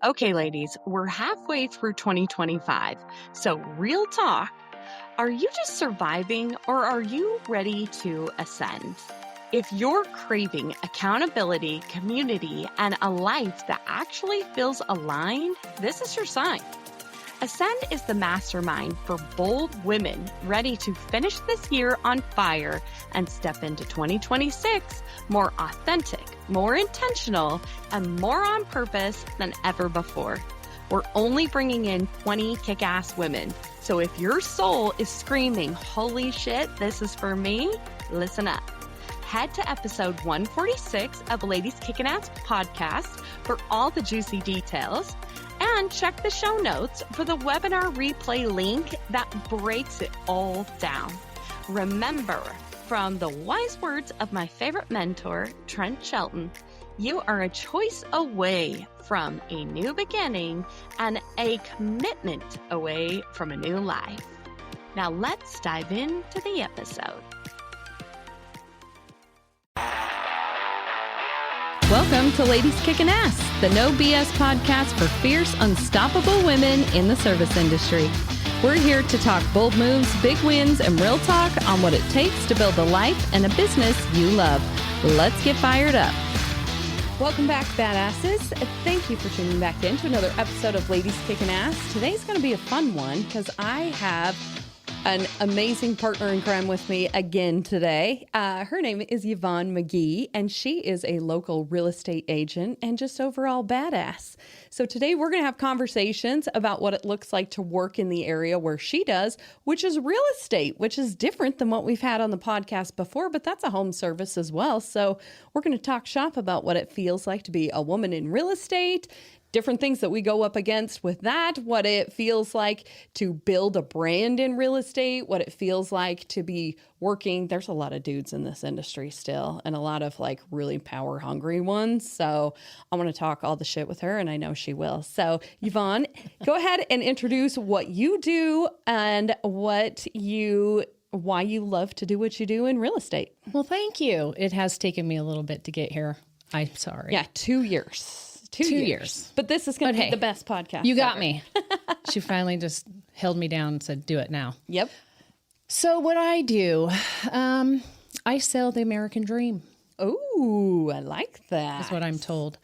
Okay, ladies, we're halfway through 2025. So, real talk, are you just surviving or are you ready to ascend? If you're craving accountability, community, and a life that actually feels aligned, this is your sign. Ascend is the mastermind for bold women ready to finish this year on fire and step into 2026 more authentic, more intentional, and more on purpose than ever before. We're only bringing in 20 kick-ass women. So if your soul is screaming, holy shit, this is for me, listen up. Head to episode 146 of Ladies Kickin' Ass podcast for all the juicy details. And check the show notes for the webinar replay link that breaks it all down. Remember, from the wise words of my favorite mentor, Trent Shelton, you are a choice away from a new beginning and a commitment away from a new life. Now let's dive into the episode. Welcome to Ladies Kickin' Ass, the no BS podcast for fierce, unstoppable women in the service industry. We're here to talk bold moves, big wins, and real talk on what it takes to build a life and a business you love. Let's get fired up. Welcome back, badasses. Thank you for tuning back in to another episode of Ladies Kickin' Ass. Today's going to be a fun one because I have an amazing partner in crime with me again today. Her name is Yvonne McGee, and she is a local real estate agent and just overall badass. So today we're going to have conversations about what it looks like to work in the area where she does, which is real estate, which is different than what we've had on the podcast before, but that's a home service as well. So we're going to talk shop about what it feels like to be a woman in real estate, different things that we go up against with that, what it feels like to build a brand in real estate, what it feels like to be working. There's a lot of dudes in this industry still and a lot of like really power hungry ones. So I want to talk all the shit with her and I know she will. So Yvonne, go ahead and introduce what you do and why you love to do what you do in real estate. Well, thank you. It has taken me a little bit to get here. I'm sorry. Yeah, 2 years. 2 years. But this is going to be the best podcast. You got me. She finally just held me down and said, do it now. Yep. So what I do, I sell the American dream. Oh, I like that. That's what I'm told.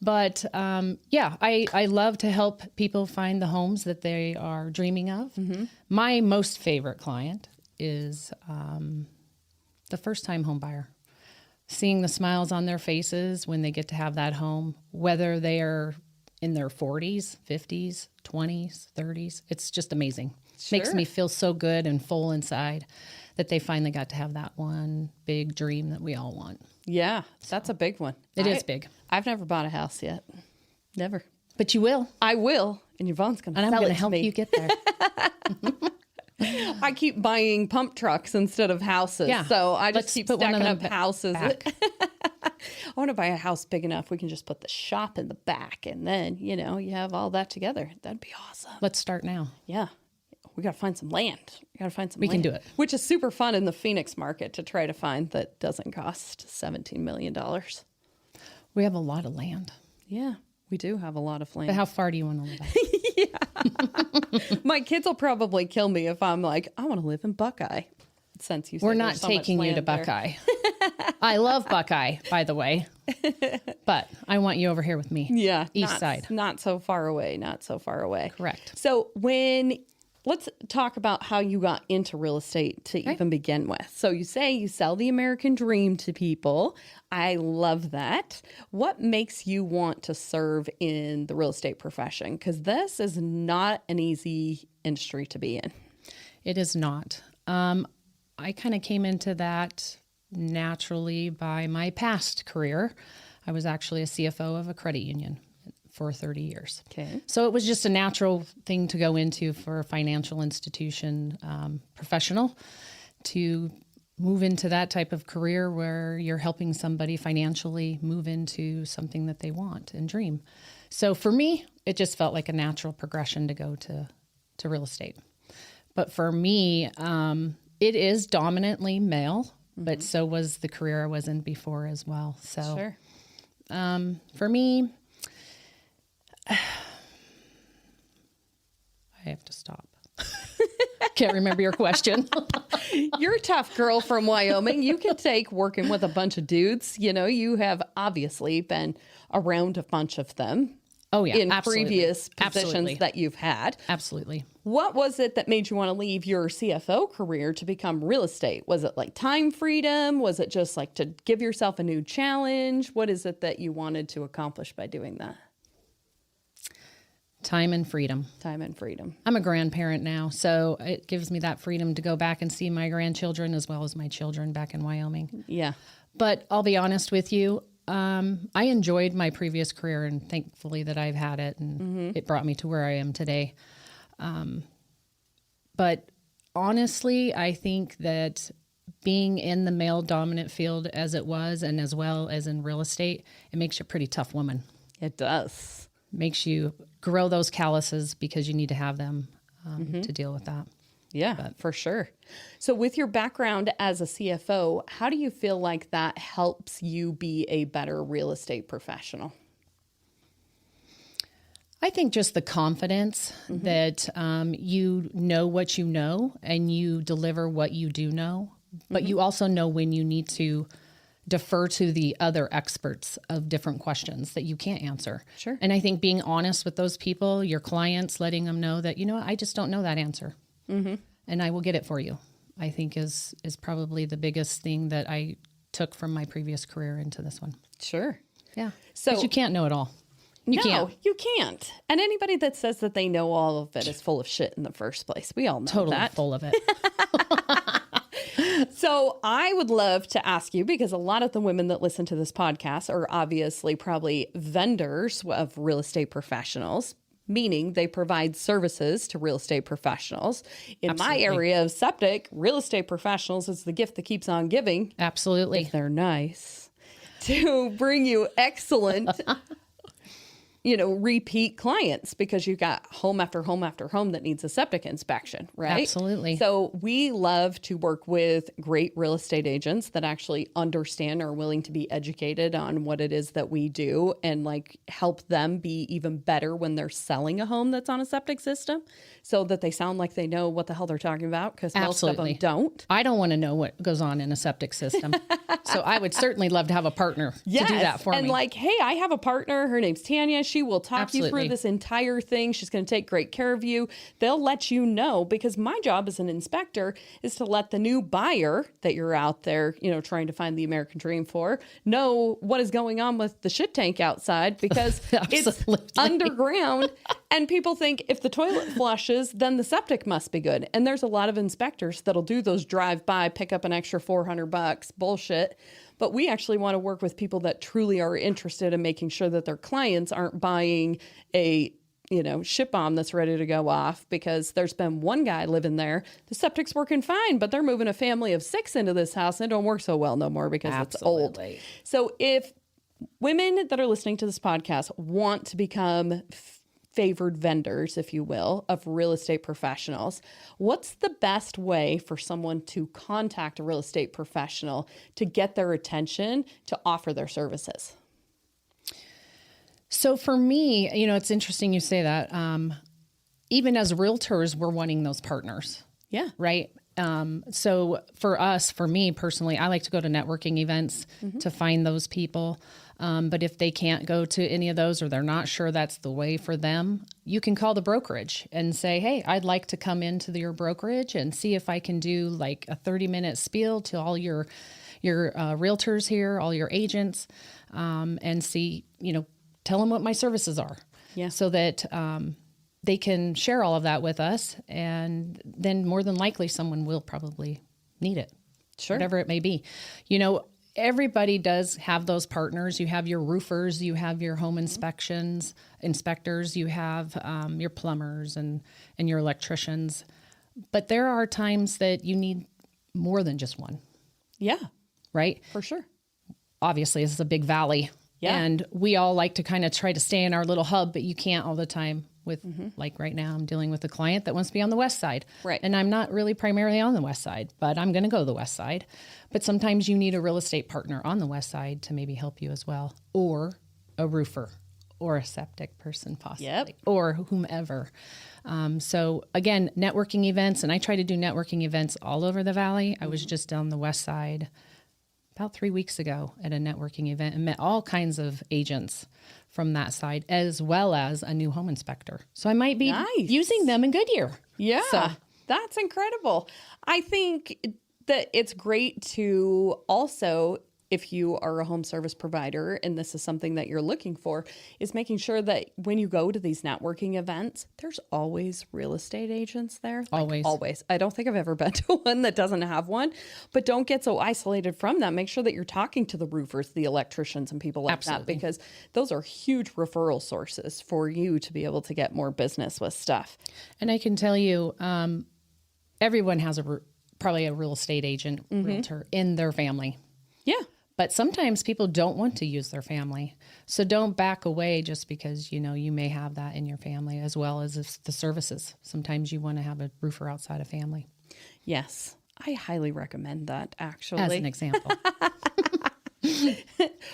But I love to help people find the homes that they are dreaming of. Mm-hmm. My most favorite client is the first-time home buyer. Seeing the smiles on their faces when they get to have that home, whether they are in their 40s, 50s, 20s, 30s. It's just amazing. Sure. Makes me feel so good and full inside that they finally got to have that one big dream that we all want. Yeah, that's a big one. It is big. I've never bought a house yet. Never. But you will. I will. And Yvonne's going to sell it to me. And I'm going to help you get there. I keep buying pump trucks instead of houses. Yeah. So I just keep stacking up houses. I want to buy a house big enough we can just put the shop in the back and then, you have all that together. That'd be awesome. Let's start now. Yeah. We got to find some land. We can do it. Which is super fun in the Phoenix market to try to find that doesn't cost $17 million. We have a lot of land. Yeah, we do have a lot of land. But how far do you want to live? Yeah. My kids will probably kill me if I'm like, I want to live in Buckeye. Since we're not taking you to Buckeye. I love Buckeye, by the way. But I want you over here with me. Yeah. East side. Not so far away. Not so far away. Correct. So let's talk about how you got into real estate to even begin with. So you say you sell the American dream to people. I love that. What makes you want to serve in the real estate profession? Because this is not an easy industry to be in. It is not. I kind of came into that naturally by my past career. I was actually a CFO of a credit union for 30 years. Okay. So it was just a natural thing to go into for a financial institution professional to move into that type of career where you're helping somebody financially move into something that they want and dream. So for me, it just felt like a natural progression to go to real estate. But for me, it is dominantly male, but so was the career I was in before as well. So sure. For me, have to stop. Can't remember your question. You're a tough girl from Wyoming. You can take working with a bunch of dudes. You know, you have obviously been around a bunch of them. Oh, yeah. In absolutely. previous positions Absolutely. that you've had. Absolutely. What was it that made you want to leave your CFO career to become real estate? Was it like time freedom? Was it just like to give yourself a new challenge? What is it that you wanted to accomplish by doing that? Time and freedom. Time and freedom. I'm a grandparent now, so it gives me that freedom to go back and see my grandchildren as well as my children back in Wyoming. Yeah. But I'll be honest with you, I enjoyed my previous career, and thankfully that I've had it, and it brought me to where I am today. But honestly, I think that being in the male dominant field as it was, and as well as in real estate, it makes you a pretty tough woman. It does. Makes you grow those calluses because you need to have them to deal with that. Yeah, for sure. So with your background as a CFO, how do you feel like that helps you be a better real estate professional? I think just the confidence that you know what you know and you deliver what you do know, but you also know when you need to defer to the other experts of different questions that you can't answer. Sure. And I think being honest with those people, your clients, letting them know that, you know, I just don't know that answer. And I will get it for you, I think is probably the biggest thing that I took from my previous career into this one. Sure. Yeah. So 'cause you can't know it all. You can't. And anybody that says that they know all of it is full of shit in the first place. We all know Totally that. full of it. So I would love to ask you, because a lot of the women that listen to this podcast are obviously probably vendors of real estate professionals, meaning they provide services to real estate professionals. In my area of septic, real estate professionals is the gift that keeps on giving. Absolutely. If they're nice. To bring you excellent repeat clients, because you got home after home after home that needs a septic inspection, right? Absolutely. So we love to work with great real estate agents that actually understand, are willing to be educated on what it is that we do, and like help them be even better when they're selling a home that's on a septic system, so that they sound like they know what the hell they're talking about, because most of them don't. I don't want to know what goes on in a septic system. So I would certainly love to have a partner to do that for me. And like, hey, I have a partner. Her name's Tanya. She will talk you through this entire thing. She's going to take great care of you. They'll let you know, because my job as an inspector is to let the new buyer that you're out there, trying to find the American dream for, know what is going on with the shit tank outside, because it's underground. And people think if the toilet flushes, then the septic must be good. And there's a lot of inspectors that'll do those drive-by, pick up an extra $400 bullshit. But we actually want to work with people that truly are interested in making sure that their clients aren't buying a shit bomb that's ready to go off, because there's been one guy living there. The septic's working fine, but they're moving a family of 6 into this house, and it don't work so well no more because it's old. So if women that are listening to this podcast want to become favored vendors, if you will, of real estate professionals, what's the best way for someone to contact a real estate professional to get their attention to offer their services? So for me, it's interesting you say that. Even as realtors, we're wanting those partners. Yeah. Right. So for me personally, I like to go to networking events to find those people. But if they can't go to any of those, or they're not sure that's the way for them, you can call the brokerage and say, hey, I'd like to come into your brokerage and see if I can do like a 30-minute spiel to all your realtors here, all your agents, and see, tell them what my services are. Yeah. So that they can share all of that with us. And then more than likely someone will probably need it. Sure. Whatever it may be. Everybody does have those partners. You have your roofers, you have your home inspectors, you have your plumbers and your electricians. But there are times that you need more than just one. Yeah. Right? For sure. Obviously, this is a big valley. Yeah. And we all like to kind of try to stay in our little hub, but you can't all the time. Like right now, I'm dealing with a client that wants to be on the west side. Right. And I'm not really primarily on the west side, but I'm going to go to the west side. But sometimes you need a real estate partner on the west side to maybe help you as well, or a roofer, or a septic person possibly, Yep. or whomever. So again, networking events, and I try to do networking events all over the Valley. I was just on the West Side about 3 weeks ago at a networking event and met all kinds of agents from that side, as well as a new home inspector. So I might be Nice. using them in Goodyear. Yeah, So- that's incredible. I think that it's great to also, if you are a home service provider and this is something that you're looking for, is making sure that when you go to these networking events, there's always real estate agents there. Always. Always. I don't think I've ever been to one that doesn't have one, but don't get so isolated from that. Make sure that you're talking to the roofers, the electricians, and people like Absolutely. that, because those are huge referral sources for you to be able to get more business with stuff. And I can tell you, everyone has probably a real estate agent, realtor in their family. Yeah. But sometimes people don't want to use their family. So don't back away just because, you know, you may have that in your family, as well as the services. Sometimes you want to have a roofer outside of family, Yes. I highly recommend that, actually. as an example.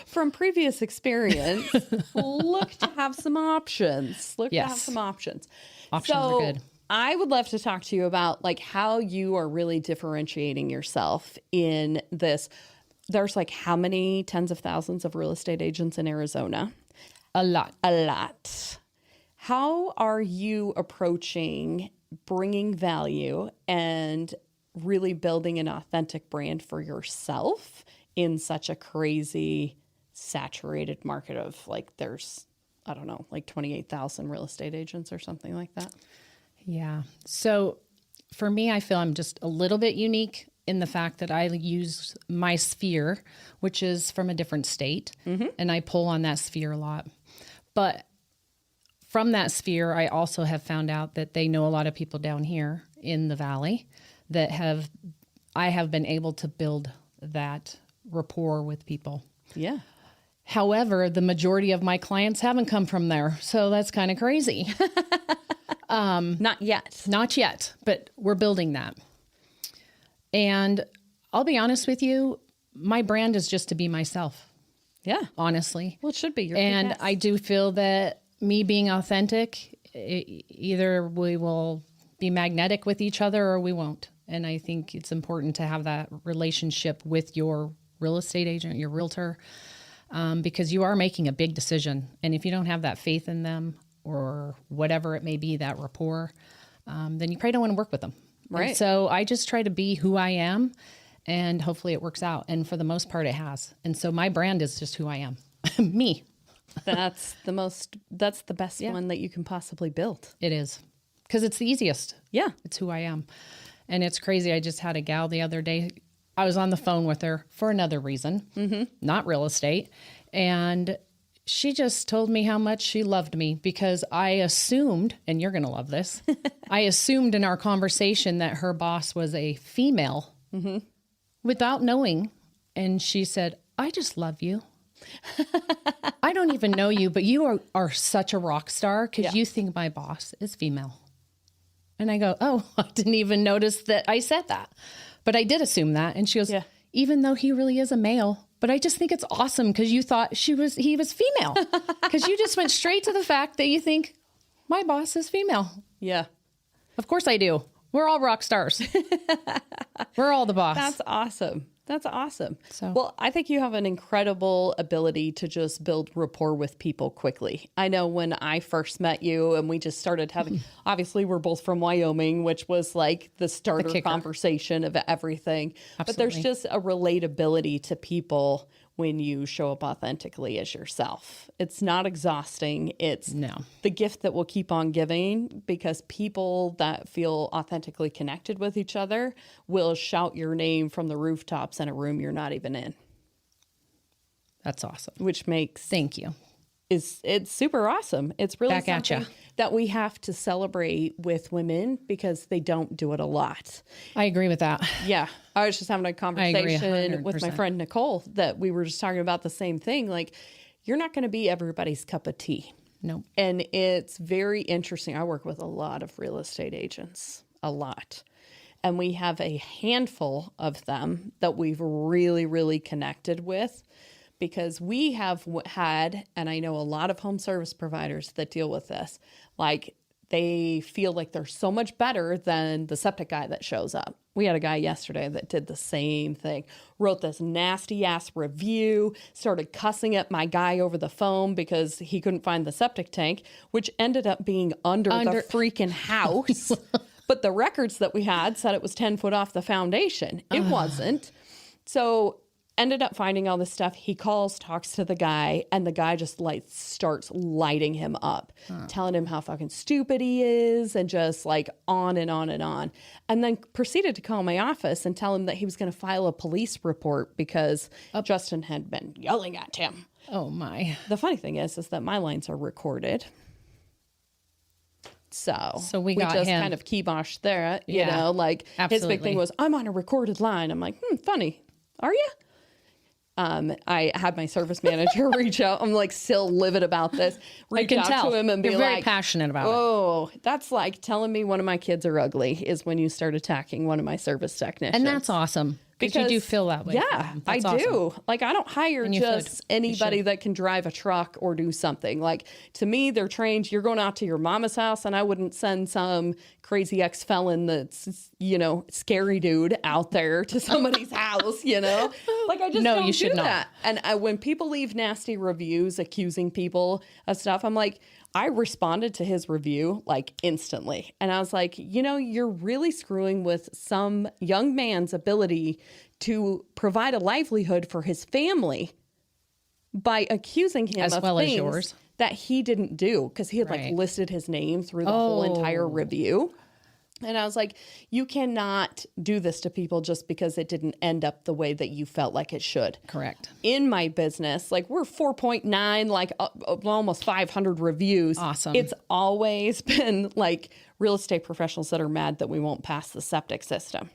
From previous experience, look to have some options. To have Yes. some options. Options So, are good. I would love to talk to you about like how you are really differentiating yourself in this. There's like how many tens of thousands of real estate agents in Arizona? A lot. A lot. How are you approaching bringing value and really building an authentic brand for yourself in such a crazy, saturated market of like there's, I don't know, like 28,000 real estate agents or something like that? Yeah. So for me, I feel I'm just a little bit unique in the fact that I use my sphere, which is from a different state, and I pull on that sphere a lot. But from that sphere, I also have found out that they know a lot of people down here in the Valley that I have been able to build that rapport with people. Yeah. However, the majority of my clients haven't come from there. So that's kind of crazy. Not yet. Not yet, but we're building that. And I'll be honest with you, my brand is just to be myself, Yeah. honestly. Well, it should be. And I do feel that me being authentic, either we will be magnetic with each other or we won't. And I think it's important to have that relationship with your real estate agent, your realtor, because you are making a big decision. And if you don't have that faith in them or whatever it may be, that rapport, then you probably don't want to work with them. Right. And so I just try to be who I am, and hopefully it works out. And for the most part, it has. And so my brand is just who I am, me. That's the best one that you can possibly build. It is, because it's the easiest. Yeah. It's who I am. And it's crazy. I just had a gal the other day. I was on the phone with her for another reason, not real estate. And she just told me how much she loved me because I assumed, and you're going to love this, I assumed in our conversation that her boss was a female without knowing. And she said, I just love you. I don't even know you, but you are such a rock star because you think my boss is female. And I go, oh, I didn't even notice that I said that. But I did assume that. And she goes, even though he really is a male, but I just think it's awesome because you thought he was female. Because you just went straight to the fact that you think my boss is female. Yeah. Of course I do. We're all rock stars. We're all the boss. That's awesome. That's awesome. So- Well, I think you have an incredible ability to just build rapport with people quickly. I know when I first met you and we just started having, obviously we're both from Wyoming, which was like the starter kicker. conversation of everything. But there's Absolutely. just a relatability to people when you show up authentically as yourself. It's not exhausting. It's No. the gift that will keep on giving, because people that feel authentically connected with each other will shout your name from the rooftops in a room you're not even in, That's awesome. which makes Thank you. it's super awesome. It's really Back at ya. something that we have to celebrate with women because they don't do it a lot. I agree with that. Yeah. I was just having a agree conversation with my 100%. friend Nicole that we were just talking about the same thing. Like, you're not going to be everybody's cup of tea. Nope. And it's very interesting. I work with a lot of real estate agents, a lot. And we have a handful of them that we've really, really connected with. because we have had, and I know a lot of home service providers that deal with this, like they feel like they're so much better than the septic guy that shows up. We had a guy yesterday that did the same thing, wrote this nasty ass review, started cussing at my guy over the phone because he couldn't find the septic tank, which ended up being under the freaking house. But the records that we had said it was 10 foot off the foundation. It wasn't. So ended up finding all this stuff. He calls, talks to the guy, and the guy just like starts lighting him up, telling him how fucking stupid he is, and just like on and on and on. And then proceeded to call my office and tell him that he was going to file a police report because Justin had been yelling at him. Oh my. The funny thing is that my lines are recorded. So we got just him. kind of kiboshed there, you know, like his big thing was, I'm on a recorded line. I'm like, funny. Are you? I had my service manager reach out. I'm like still livid about this. Reach out to him and be You're like, very passionate about it. oh, that's like telling me one of my kids are ugly is when you start attacking one of my service technicians. And that's awesome. Because you do feel that way. Yeah, I do. Like, I don't hire just anybody that can drive a truck or do something. Like, to me, they're trained. You're going out to your mama's house, and I wouldn't send some crazy ex-felon that's, you know, scary dude out there to somebody's house, you know? Like, I just don't you should do that. And when people leave nasty reviews accusing people of stuff, I'm like, I responded to his review like instantly. And I was like, you know, you're really screwing with some young man's ability to provide a livelihood for his family by accusing him as of well things as yours that he didn't do, because he had like listed his name through the whole entire review. And I was like, you cannot do this to people just because it didn't end up the way that you felt like it should. Correct. In my business, like we're 4.9, like almost 500 reviews. Awesome. It's always been like real estate professionals that are mad that we won't pass the septic system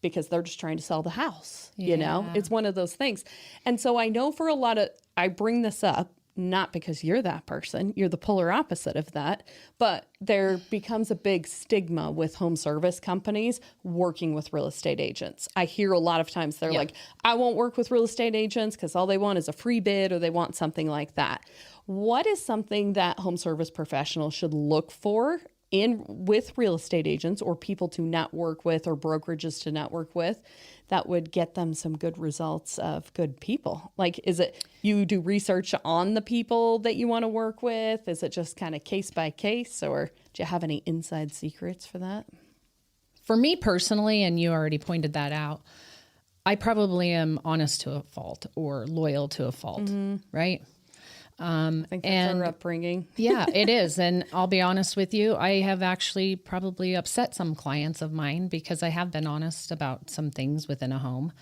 because they're just trying to sell the house. You know, it's one of those things. And so I know for a lot of, I bring this up not because you're that person, you're the polar opposite of that, but there becomes a big stigma with home service companies working with real estate agents. I hear a lot of times they're like, I won't work with real estate agents because all they want is a free bid, or they want something like that. What is something that home service professionals should look for with real estate agents or people to network with or brokerages to network with that would get them some good results of good people? Like, is it you do research on the people that you want to work with? Is it just kind of case by case, or do you have any inside secrets for that? For me personally, and you already pointed that out, I probably am honest to a fault or loyal to a fault, right? I think that's our upbringing. Yeah, it is. And I'll be honest with you, I have actually probably upset some clients of mine because I have been honest about some things within a home,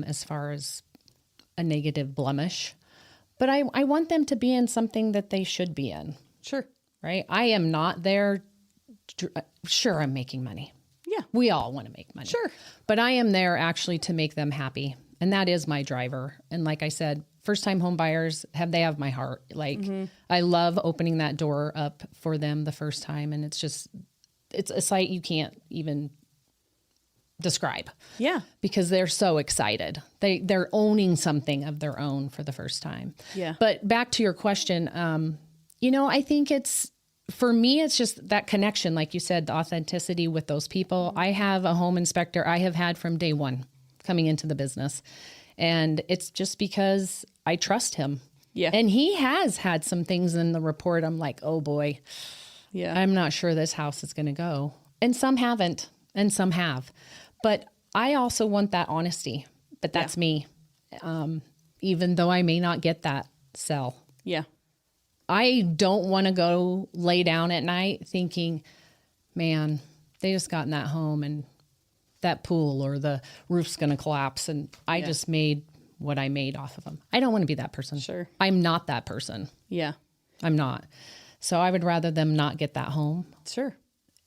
as far as a negative blemish. But I want them to be in something that they should be in. Sure. Right? I am not there. Sure, I'm making money. Yeah. We all want to make money. Sure. But I am there actually to make them happy. And that is my driver. And like I said, first-time home buyers they have my heart. Like, I love opening that door up for them the first time. And it's a sight you can't even describe. Yeah. Because they're so excited. They're owning something of their own for the first time. Yeah. But back to your question, I think for me, it's just that connection. Like you said, the authenticity with those people. I have a home inspector I have had from day one coming into the business. And it's just because I trust him. Yeah. And he has had some things in the report. I'm like, oh boy. Yeah. I'm not sure this house is going to go. And some haven't, and some have. But I also want that honesty. But that's me. Even though I may not get that sell. Yeah. I don't want to go lay down at night thinking, man, they just got in that home and that pool or the roof's going to collapse. And I just made what I made off of them. I don't want to be that person. Sure. I'm not that person. Yeah. I'm not. So I would rather them not get that home. Sure.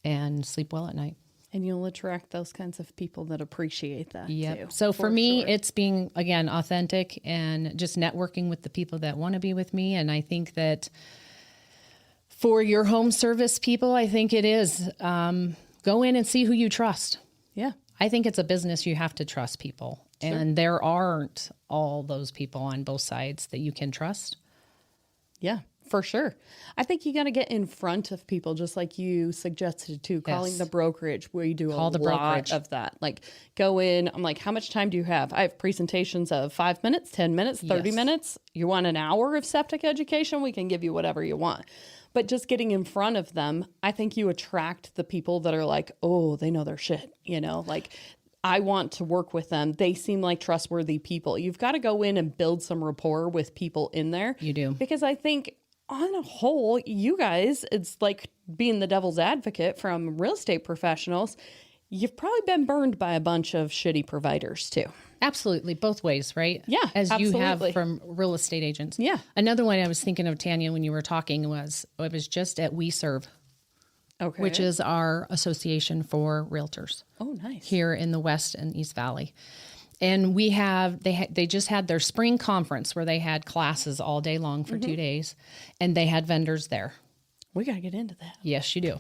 And sleep well at night. And you'll attract those kinds of people that appreciate that too. So for me, it's being, again, authentic and just networking with the people that want to be with me. And I think that for your home service people, I think it is go in and see who you trust. Yeah. I think it's a business you have to trust people. And there aren't all those people on both sides that you can trust. Yeah, for sure. I think you got to get in front of people, just like you suggested too. Calling the brokerage, we do Call the lot brokerage. of that. Like, go in. I'm like, how much time do you have? I have presentations of 5 minutes, 10 minutes, 30 minutes. You want an hour of septic education? We can give you whatever you want. But just getting in front of them, I think you attract the people that are like, oh, they know their shit. You know, like, I want to work with them. They seem like trustworthy people. You've got to go in and build some rapport with people in there. You do. Because I think on a whole, you guys, it's like being the devil's advocate from real estate professionals. You've probably been burned by a bunch of shitty providers too. Absolutely. Both ways, right? Yeah, As absolutely. you have from real estate agents. Yeah. Another one I was thinking of, Tanya, when you were talking was, it was just at We Serve, Okay. which is our association for realtors. Oh, nice. Here in the West and East Valley. And we have, they just had their spring conference where they had classes all day long for 2 days, and they had vendors there. We got to get into that. Yes, you do.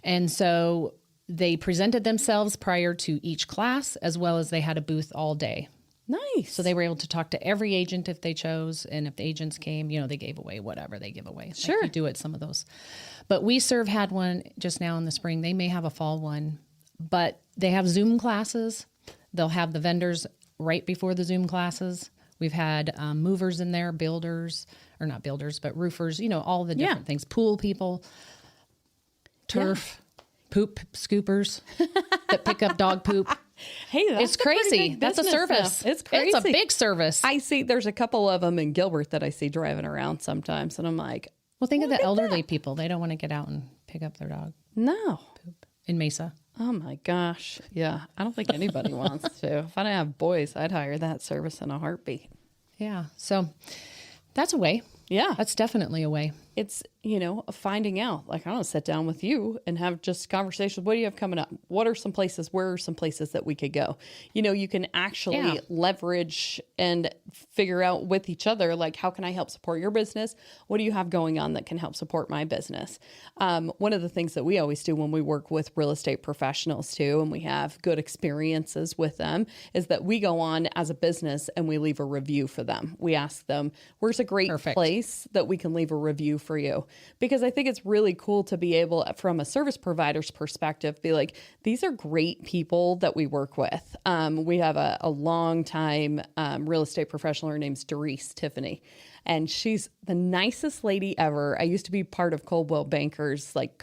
And so they presented themselves prior to each class, as well as they had a booth all day. Nice. So they were able to talk to every agent if they chose. And if the agents came, you know, they gave away whatever they give away. Sure. Like you do at some of those. But We Serve had one just now in the spring. They may have a fall one, but they have Zoom classes. They'll have the vendors right before the Zoom classes. We've had movers in there, builders, or not builders, but roofers, you know, all the different things. Pool people, turf, poop scoopers that pick up dog poop. Hey, that's It's a pretty crazy. big That's a business service. now. It's crazy. It's a big service. I see there's a couple of them in Gilbert that I see driving around sometimes, and I'm like, Well, think of the elderly people. They don't want to get out and pick up their dog no. in Mesa. Oh my gosh. Yeah. I don't think anybody wants to. If I didn't have boys, I'd hire that service in a heartbeat. Yeah. So that's a way. Yeah. That's definitely a way. It's, you know, finding out. Like, I want to sit down with you and have just conversations. What do you have coming up? What are some places? Where are some places that we could go? You know, you can actually leverage and figure out with each other, like, how can I help support your business? What do you have going on that can help support my business? One of the things that we always do when we work with real estate professionals too, and we have good experiences with them, is that we go on as a business and we leave a review for them. We ask them, where's a great place that we can leave a review for you? Because I think it's really cool to be able, from a service provider's perspective, be like, these are great people that we work with. We have a long time real estate professional. Her name's Doris Tiffany. And she's the nicest lady ever. I used to be part of Coldwell Banker's like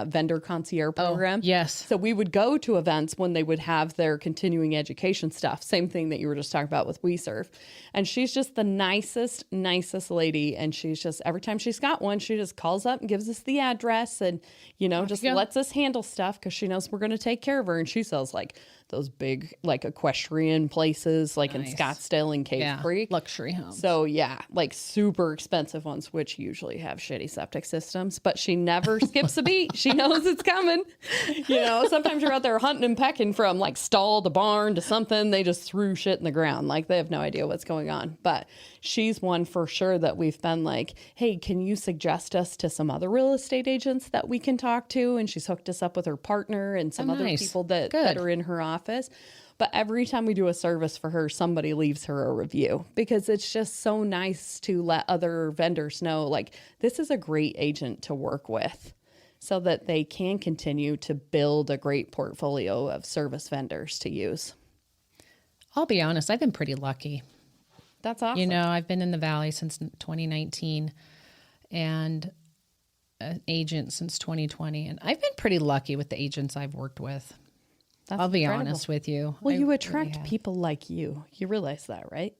vendor concierge program. Yes. So we would go to events when they would have their continuing education stuff. Same thing that you were just talking about with We Serve. And she's just the nicest lady. And she's just, every time she's got one, she just calls up and gives us the address and, you know, just lets us handle stuff because she knows we're going to take care of her. And she sells like those big, like equestrian places, like in Scottsdale and Cave Creek. Luxury homes. So yeah, like super expensive ones, which usually have shitty septic systems, but she never skips a beat. She knows it's coming. You know, sometimes you're out there hunting and pecking from like stall to barn to something. They just threw shit in the ground. Like they have no idea what's going on. But she's one for sure that we've been like, hey, can you suggest us to some other real estate agents that we can talk to? And she's hooked us up with her partner and some other people that are in her office. But every time we do a service for her, somebody leaves her a review because it's just so nice to let other vendors know, like, this is a great agent to work with so that they can continue to build a great portfolio of service vendors to use. I'll be honest, I've been pretty lucky. That's awesome. You know, I've been in the Valley since 2019 and an agent since 2020. And I've been pretty lucky with the agents I've worked with. I'll be honest with you. Well, you attract people like you. You realize that, right?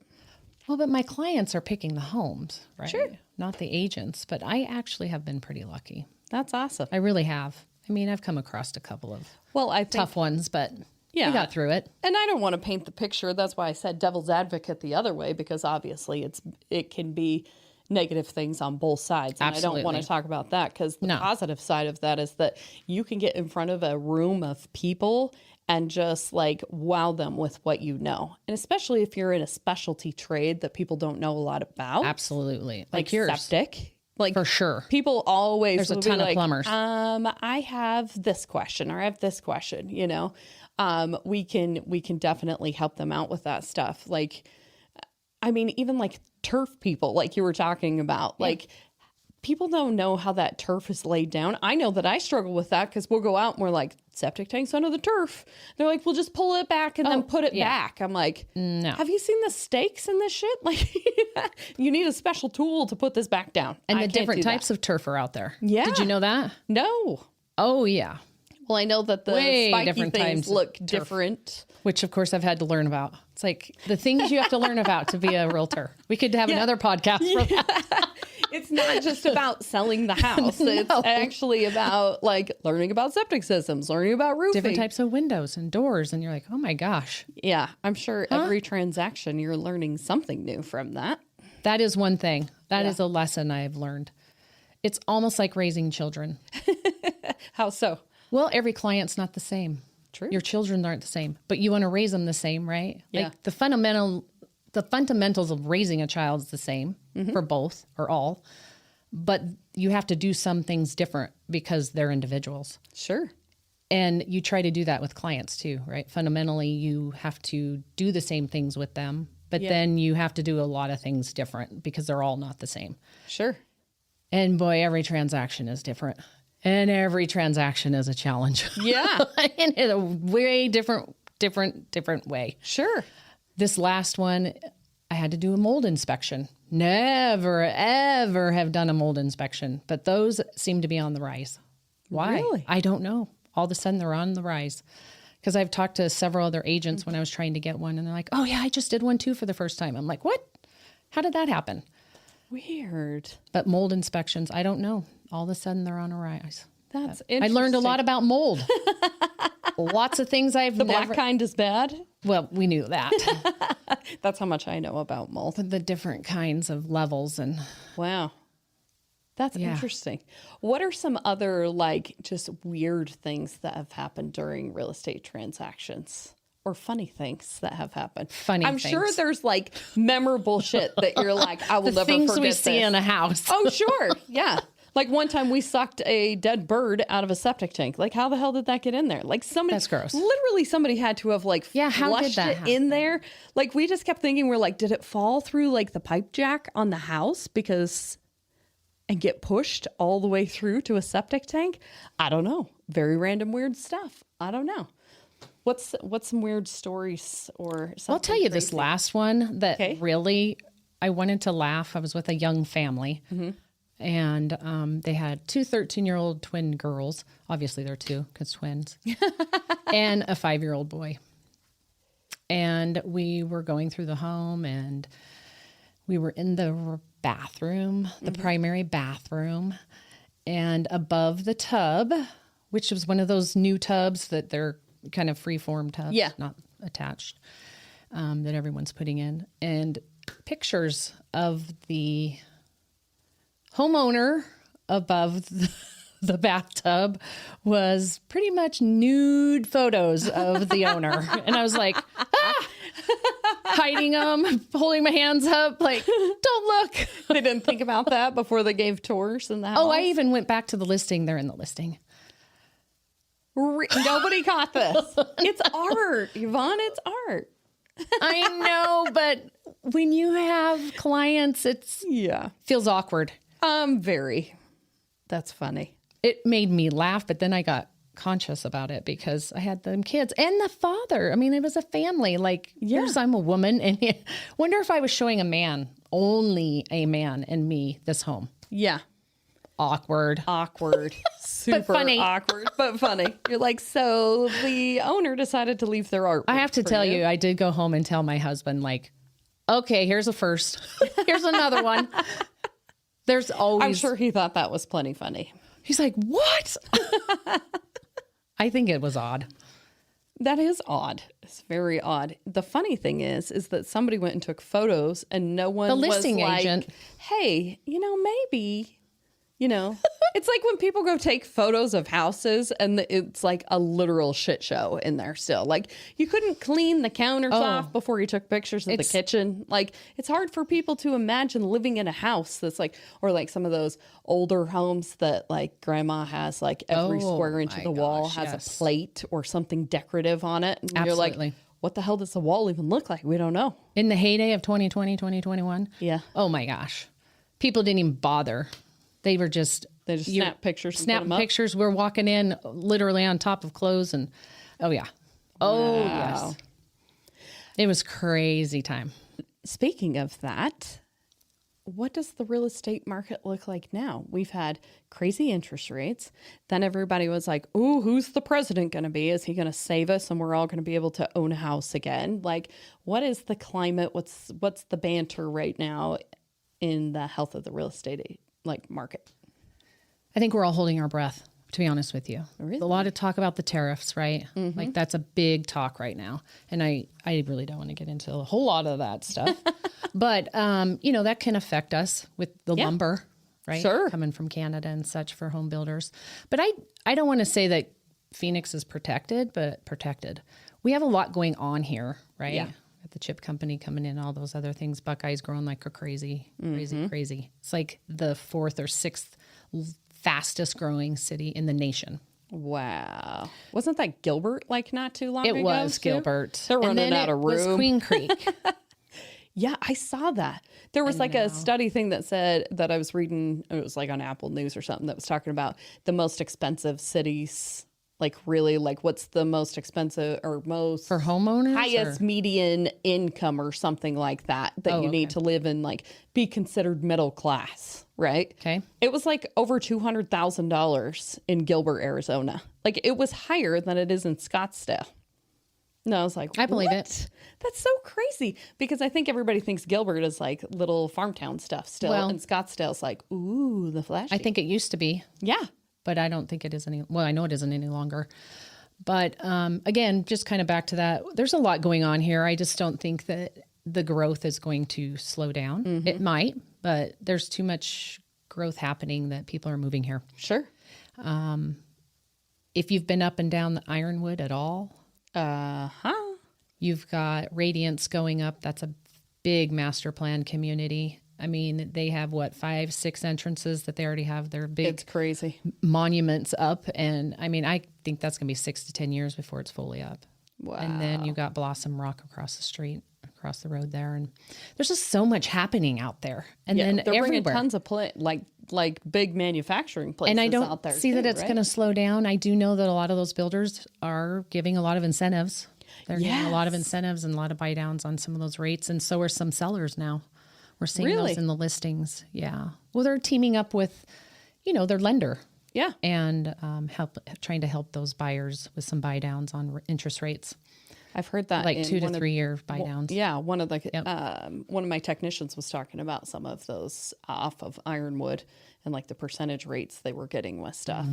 Well, but my clients are picking the homes, right? Sure. Not the agents, but I actually have been pretty lucky. That's awesome. I really have. I mean, I've come across a couple of tough ones, but we got through it. And I don't want to paint the picture. That's why I said devil's advocate the other way, because obviously it can be negative things on both sides. And Absolutely. I don't want to talk about that because the positive side of that is that you can get in front of a room of people and just like wow them with what you know. And especially if you're in a specialty trade that people don't know a lot about. Absolutely. Like yours. septic. Like For sure. people always There's a will be ton of like, plumbers. I have this question or I have this question, you know. We can definitely help them out with that stuff. Like, I mean, even like turf people, like you were talking about, like people don't know how that turf is laid down. I know that I struggle with that because we'll go out and we're like, septic tank's under the turf. They're like, we'll just pull it back and then put it back. I'm like, No. have you seen the stakes in this shit? Like, you need a special tool to put this back down. And I the can't different do types that. of turf are out there. Yeah. Did you know that? No. Oh, yeah. Well, I know that the Way spiky different things types of look turf. different. Which, of course, I've had to learn about. It's like the things you have to learn about to be a realtor. We could have another podcast for that. It's not just about selling the house. It's actually about like learning about septic systems, learning about roofing. Different types of windows and doors. And you're like, oh my gosh. Yeah, I'm sure every transaction you're learning something new from that. That is one thing. That is a lesson I've learned. It's almost like raising children. How so? Well, every client's not the same. True. Your children aren't the same, but you want to raise them the same, right? Yeah. Like the fundamentals of raising a child is the same for both or all, but you have to do some things different because they're individuals. Sure. And you try to do that with clients too, right? Fundamentally, you have to do the same things with them, but then you have to do a lot of things different because they're all not the same. Sure. And boy, every transaction is different. And every transaction is a challenge. Yeah. In a way different way. Sure. This last one, I had to do a mold inspection. Never, ever have done a mold inspection, but those seem to be on the rise. Why? Really? I don't know. All of a sudden they're on the rise. Because I've talked to several other agents when I was trying to get one, and they're like, oh yeah, I just did one too for the first time. I'm like, what? How did that happen? Weird. But mold inspections, I don't know. All of a sudden they're on a rise. That's I interesting. learned a lot about mold. Lots of things I've The never... black kind is bad. Well, we knew that. That's how much I know about mold. The different kinds of levels and... Wow. That's interesting. What are some other like just weird things that have happened during real estate transactions? Or funny things that have happened. I'm sure there's like memorable shit that you're like, I will never forget things we this. see in a house. Oh, sure. Yeah. Like one time we sucked a dead bird out of a septic tank. Like how the hell did that get in there? Like somebody, That's gross. Literally somebody had to have like how did flushed that it happen? in there. Like we just kept thinking, we're like, did it fall through like the pipe jack on the house and get pushed all the way through to a septic tank? I don't know. Very random weird stuff. I don't know. What's some weird stories or something? I'll tell you crazy? this last one that really, I wanted to laugh. I was with a young family and they had two 13-year-old twin girls. Obviously they're two because twins and a 5-year-old boy. And we were going through the home and we were in the bathroom, the primary bathroom, and above the tub, which was one of those new tubs that they're kind of free-form tubs, not attached, that everyone's putting in. And pictures of the homeowner above the bathtub was pretty much nude photos of the owner. And I was like, hiding them, holding my hands up, like, don't look. They didn't think about that before they gave tours in the house. Oh, I even went back to the listing. They're in the listing. Nobody caught this. It's art, Yvonne. It's art. I know, but when you have clients, feels awkward. Very. That's funny. It made me laugh, but then I got conscious about it because I had them kids and the father. I mean, it was a family. Like, here's I'm a woman, and wonder if I was showing a man, only a man, and me this home. Yeah. Awkward. Super funny. awkward, but funny. You're like, so the owner decided to leave their art. I have to tell you, I did go home and tell my husband, like, okay, here's a first. Here's another one. There's always... I'm sure he thought that was plenty funny. He's like, what? I think it was odd. That is odd. It's very odd. The funny thing is that somebody went and took photos and no one The listing was like, agent. hey, maybe, It's like when people go take photos of houses and it's like a literal shit show in there still. Like you couldn't clean the counters off before you took pictures of the kitchen. Like it's hard for people to imagine living in a house that's like, or like some of those older homes that like grandma has like every square inch of the wall has a plate or something decorative on it. And you're like, what the hell does the wall even look like? We don't know. In the heyday of 2020, 2021. Yeah. Oh my gosh. People didn't even bother. They just snap pictures. Snap pictures. We're walking in literally on top of clothes and yes. It was crazy time. Speaking of that, what does the real estate market look like now? We've had crazy interest rates. Then everybody was like, ooh, who's the president going to be? Is he going to save us and we're all going to be able to own a house again? Like, what is the climate? What's the banter right now in the health of the real estate market? I think we're all holding our breath, to be honest with you. Really? A lot of talk about the tariffs, right? Like that's a big talk right now. And I really don't want to get into a whole lot of that stuff. But, that can affect us with the lumber, right? Sure. Coming from Canada and such for home builders. But I don't want to say that Phoenix is protected, but protected. We have a lot going on here, right? Yeah. The chip company coming in, all those other things. Buckeyes growing like a crazy. It's like the 4th or 6th fastest growing city in the nation. Wow. Wasn't that Gilbert like not too long ago? It was too? Gilbert. They're running out of room. It was Queen Creek. Yeah, I saw that. There was like a study thing that said that I was reading, it was like on Apple News or something that was talking about the most expensive cities. Like really, like what's the most expensive or most for homeowners, highest median income or something like that you need to live in, like be considered middle class, right? Okay. It was like over $200,000 in Gilbert, Arizona. Like it was higher than it is in Scottsdale. No, I was like, I believe what? it. That's so crazy because I think everybody thinks Gilbert is like little farm town stuff still, and Scottsdale's like, ooh, the flashy. I think it used to be. Yeah. But I don't think it is any. Well, I know it isn't any longer. But again, just kind of back to that, there's a lot going on here. I just don't think that the growth is going to slow down. It might, but there's too much growth happening that people are moving here. Sure. If you've been up and down the Ironwood at all, you've got Radiance going up. That's a big master plan community. I mean, they have 5, 6 entrances that they already have their big It's crazy monuments up. And I mean, I think that's going to be 6 to 10 years before it's fully up. Wow. And then you got Blossom Rock across the street, across the road there. And there's just so much happening out there. And then they're everywhere. bringing tons of like big manufacturing places and I don't out there see that it's going to slow down. I do know that a lot of those builders are giving a lot of incentives. They're giving a lot of incentives and a lot of buy downs on some of those rates. And so are some sellers now. We're seeing those in the listings. Yeah. Well, they're teaming up with, their lender. Yeah. And trying to help those buyers with some buy downs on interest rates. I've heard that like 2 to 3 year buy downs. Yeah. One of my technicians was talking about some of those off of Ironwood and like the percentage rates they were getting with stuff,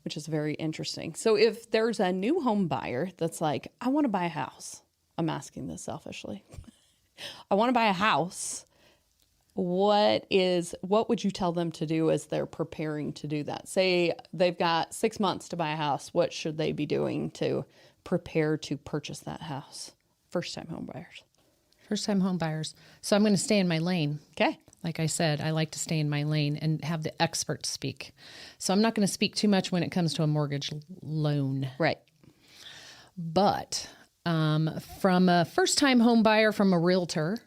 which is very interesting. So if there's a new home buyer that's like, I want to buy a house, I'm asking this selfishly. I want to buy a house. What would you tell them to do as they're preparing to do that? Say they've got 6 months to buy a house. What should they be doing to prepare to purchase that house? First-time home buyers. First-time home buyers. So I'm going to stay in my lane. Okay. Like I said, I like to stay in my lane and have the experts speak. So I'm not going to speak too much when it comes to a mortgage loan. Right. But from a first-time home buyer, from a realtor,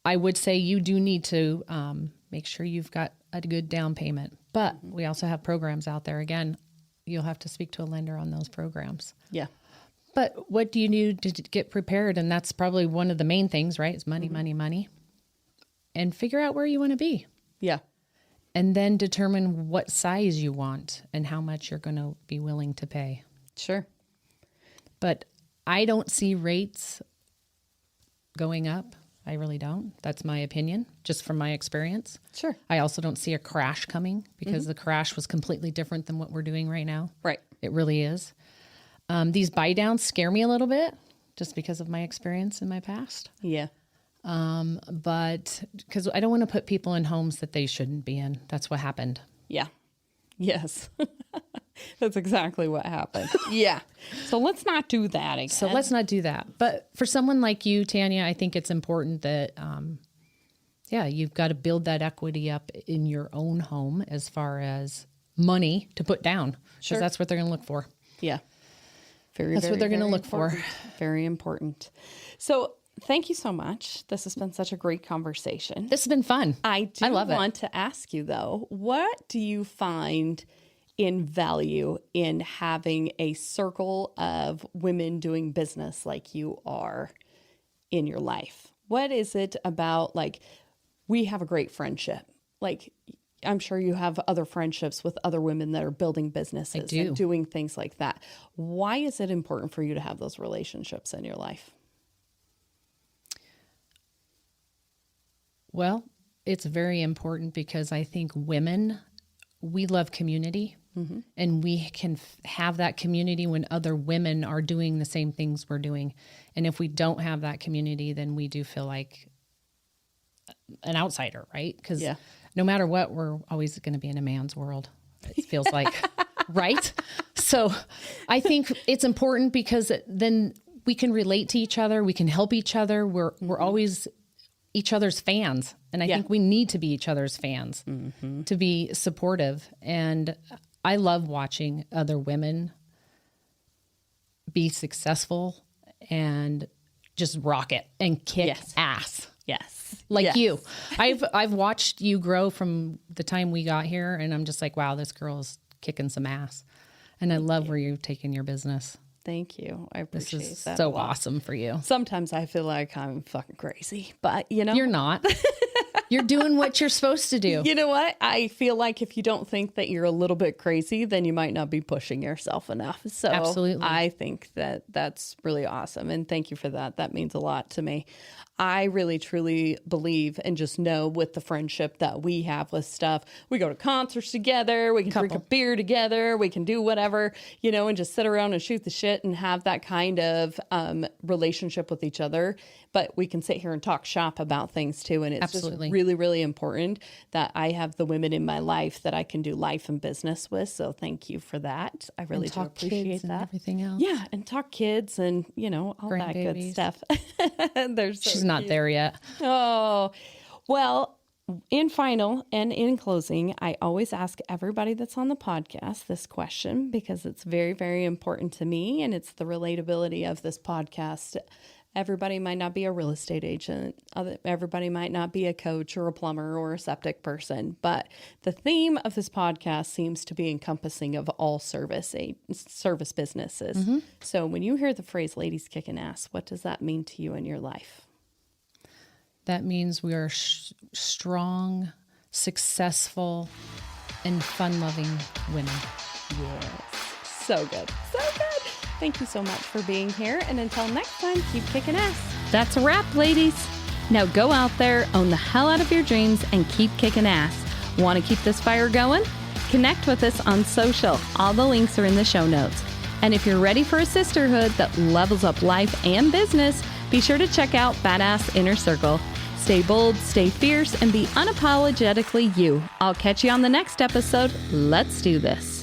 I would say you do need to make sure you've got a good down payment. But we also have programs out there. Again, you'll have to speak to a lender on those programs. Yeah. But what do you need to get prepared? And that's probably one of the main things, right? Is money, money, money. And figure out where you want to be. Yeah. And then determine what size you want and how much you're going to be willing to pay. Sure. But I don't see rates going up. I really don't. That's my opinion, just from my experience. Sure. I also don't see a crash coming because the crash was completely different than what we're doing right now. Right. It really is. These buy downs scare me a little bit just because of my experience in my past. Yeah. But because I don't want to put people in homes that they shouldn't be in. That's what happened. Yeah. Yes. That's exactly what happened. Yeah. So let's not do that again. So let's not do that. But for someone like you, Tanya, I think it's important that, you've got to build that equity up in your own home as far as money to put down. Because that's what they're going to look for. Yeah. That's what they're going to look for. Very important. So thank you so much. This has been such a great conversation. This has been fun. I want to ask you, though, what do you find in value in having a circle of women doing business like you are in your life? What is it about, like, we have a great friendship. Like, I'm sure you have other friendships with other women that are building businesses and doing things like that. Why is it important for you to have those relationships in your life? Well, it's very important because I think women, we love community. Mm-hmm. And we can have that community when other women are doing the same things we're doing. And if we don't have that community, then we do feel like an outsider, right? Because no matter what, we're always going to be in a man's world. It feels like, right? So I think it's important because then we can relate to each other. We can help each other. We're always each other's fans. And I think we need to be each other's fans to be supportive. And I love watching other women be successful and just rock it and kick ass. Yes. Like you. I've watched you grow from the time we got here, and I'm just like, wow, this girl is kicking some ass. And I love where you've taken your business. Thank you. I appreciate that. This is so awesome for you. Sometimes I feel like I'm fucking crazy, but you know. You're not. You're doing what you're supposed to do. You know what? I feel like if you don't think that you're a little bit crazy, then you might not be pushing yourself enough. So absolutely. I think that that's really awesome. And thank you for that. That means a lot to me. I really, truly believe and just know with the friendship that we have with stuff, we go to concerts together, we can drink a beer together, we can do whatever, you know, and just sit around and shoot the shit and have that kind of relationship with each other. But we can sit here and talk shop about things too. And it's just really, really important that I have the women in my life that I can do life and business with. So thank you for that. I really do appreciate that. And everything else. Yeah. And talk kids and, you know, all that good stuff. She's not there yet. Oh, well, in final and in closing, I always ask everybody that's on the podcast this question because it's very, very important to me. And it's the relatability of this podcast. Everybody might not be a real estate agent. Everybody might not be a coach or a plumber or a septic person. But the theme of this podcast seems to be encompassing of all service businesses. Mm-hmm. So when you hear the phrase ladies kicking ass, what does that mean to you in your life? That means we are strong, successful, and fun-loving women. Yes. So good. So good. Thank you so much for being here. And until next time, keep kicking ass. That's a wrap, ladies. Now go out there, own the hell out of your dreams, and keep kicking ass. Want to keep this fire going? Connect with us on social. All the links are in the show notes. And if you're ready for a sisterhood that levels up life and business, be sure to check out Badass Inner Circle. Stay bold, stay fierce, and be unapologetically you. I'll catch you on the next episode. Let's do this.